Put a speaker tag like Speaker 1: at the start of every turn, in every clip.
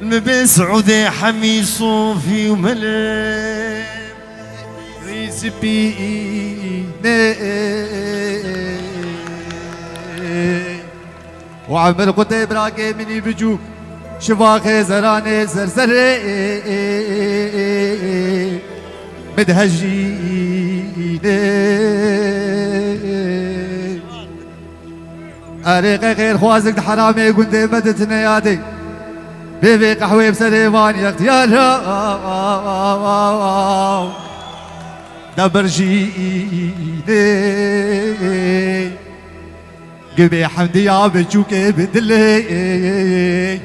Speaker 1: المبين سعودي حمي صوفي وملك
Speaker 2: ريزبي وعمر قطي براقي مني بجو شفاخي زراني زرزري مدهجيني أريقي غير خوازك حرامي قندي مدتنا يادي بيبي قحوي بسليمان يا اختيار دبرجيني قلبي حمدي يا بجوكي بدلي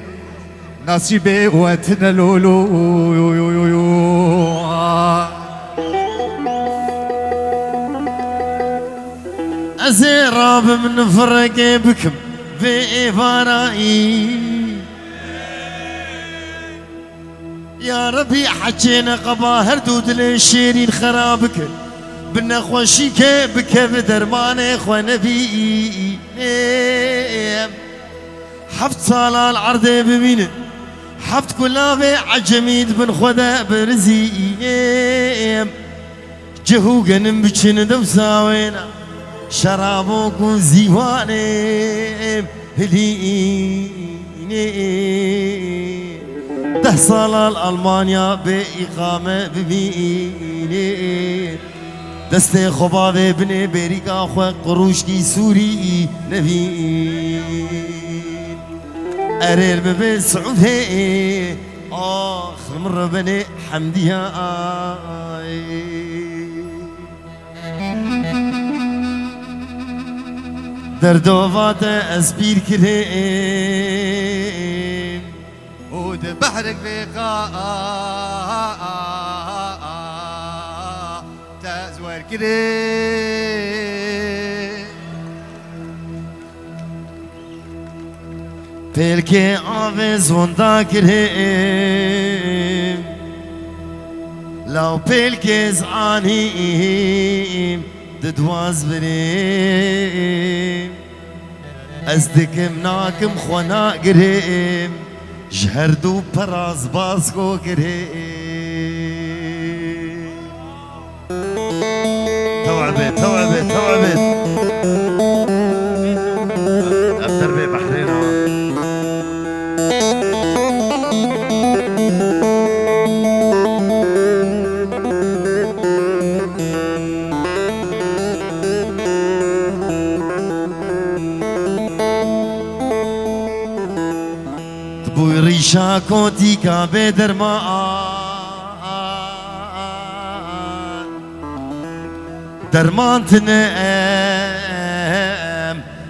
Speaker 2: نصيبي واتنا لولو
Speaker 1: أزيراب من فرقي بكم في فرائي يا ربي حجينا قباهر دود للشيرين خرابك بالنخوشيك بك بدرمان اخوة نبي حفت صالة العرض بمين حفت كلابي عجميد بن خدا برزي جهوغا نمبشن دوساوينا شرابوك وزيواني هليني تحصل الألمانيا بإقامة بميني دستي خبابي بني بريكا خواه قروشكي سوري نبين أريل ببي سعودي آخر مرة بني حمديها دردوفات أسبير كريم
Speaker 2: ود بحرك بقاء تزور كريم
Speaker 1: بلكي عافز وندا كريم لو بلكي زعانيم ددواز بريم أزدكم ناكم خوانا قريم جهردو براز باسكو قريم توعبت أبدر بي بحرين بوی ریشا کوتی کا درمان تنام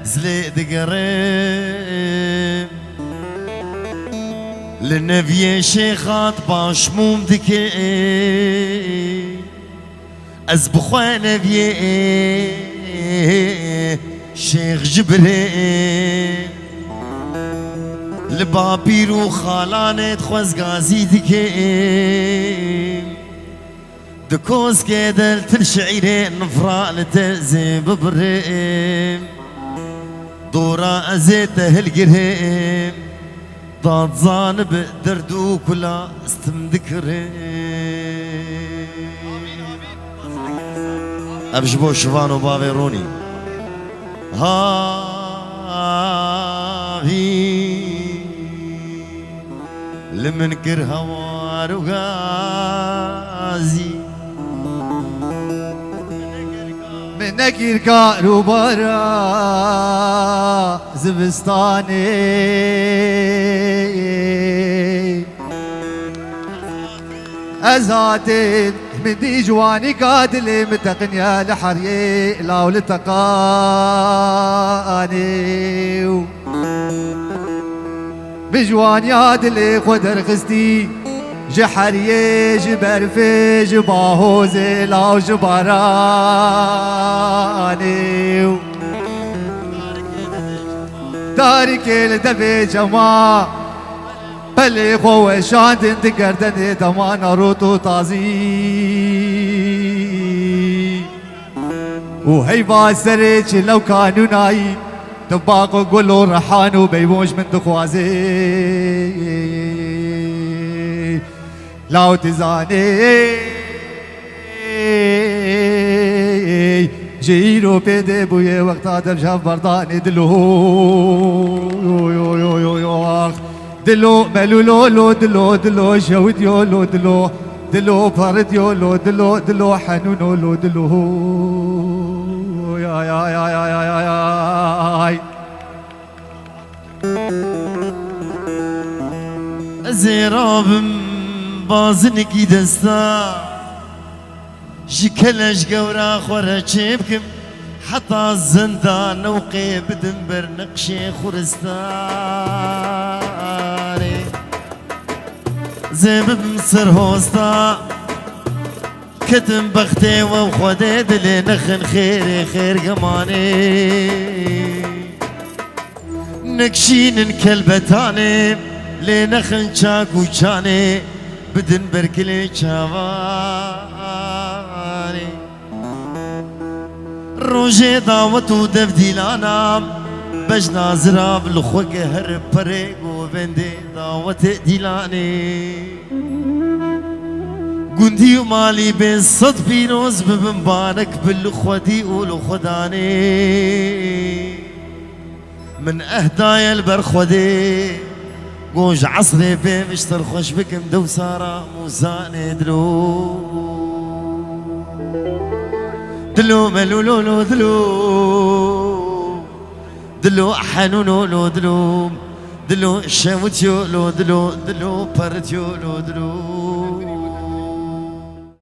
Speaker 1: زلي دقريم للنبي شيخات باشموم دكي از بخواه نبي شيخ جبريل لبابيرو خالانت خوز غازي دكيم دكوز كيدل تلشعيري نفرا لتزي ببريم دورا ازيته القريم ضاد زانب دردو كلا استمذكريم ابجبو شفانو بافيروني هاهي لمنكر هوار وغازي
Speaker 2: منك يركا روبارا زبستاني ازاتي من دي جواني قادلي متقنيا لحريي لاو لتقاني بجوان يادلي خدر خستي جحريه جبرفي جباهوزي لاو جباراني تارك الدبي جما بلي خوه شاندن دقردن دمان روتو تازي وهي باسرج لو كانوا نايم تباقو قولوا رحانو بيبوش من دخوازي لاو تزاني جيرو بيدي بويا وقتا درجة برداني دلو يو يو يو يو دلو ملولو لو دلو دلو شود يولو دلو دلو برد يولو دلو دلو حنونو لو دلو يا يا يا يا يا يا يا
Speaker 1: زيرابم بازنكي دستا جكلش قورا خورا چيبكم حتى الزندان وقي بدنبر نقشي خورستاني زيب بمصر هوستا كتم بختي وخودي دلي نخن خيري خير قماني نكشين كلبتاني لنخن شاكو شاني بدن بركلي شاواني روجي دعوتو دفديلانا بجنا زراب لخوك هر بريقو بندي دعوت ديلاني قندي ومالي بين صد بيروز بمبارك بالخودي ولخداني من اهدايا البرخودي قوج عصري في مشتر خوش بكم دو سارة موزاني دلو دلو ملولو دلو دلو حنونو لو دلو دلو شاوتيو لو دلو دلو بارتيو لو دلو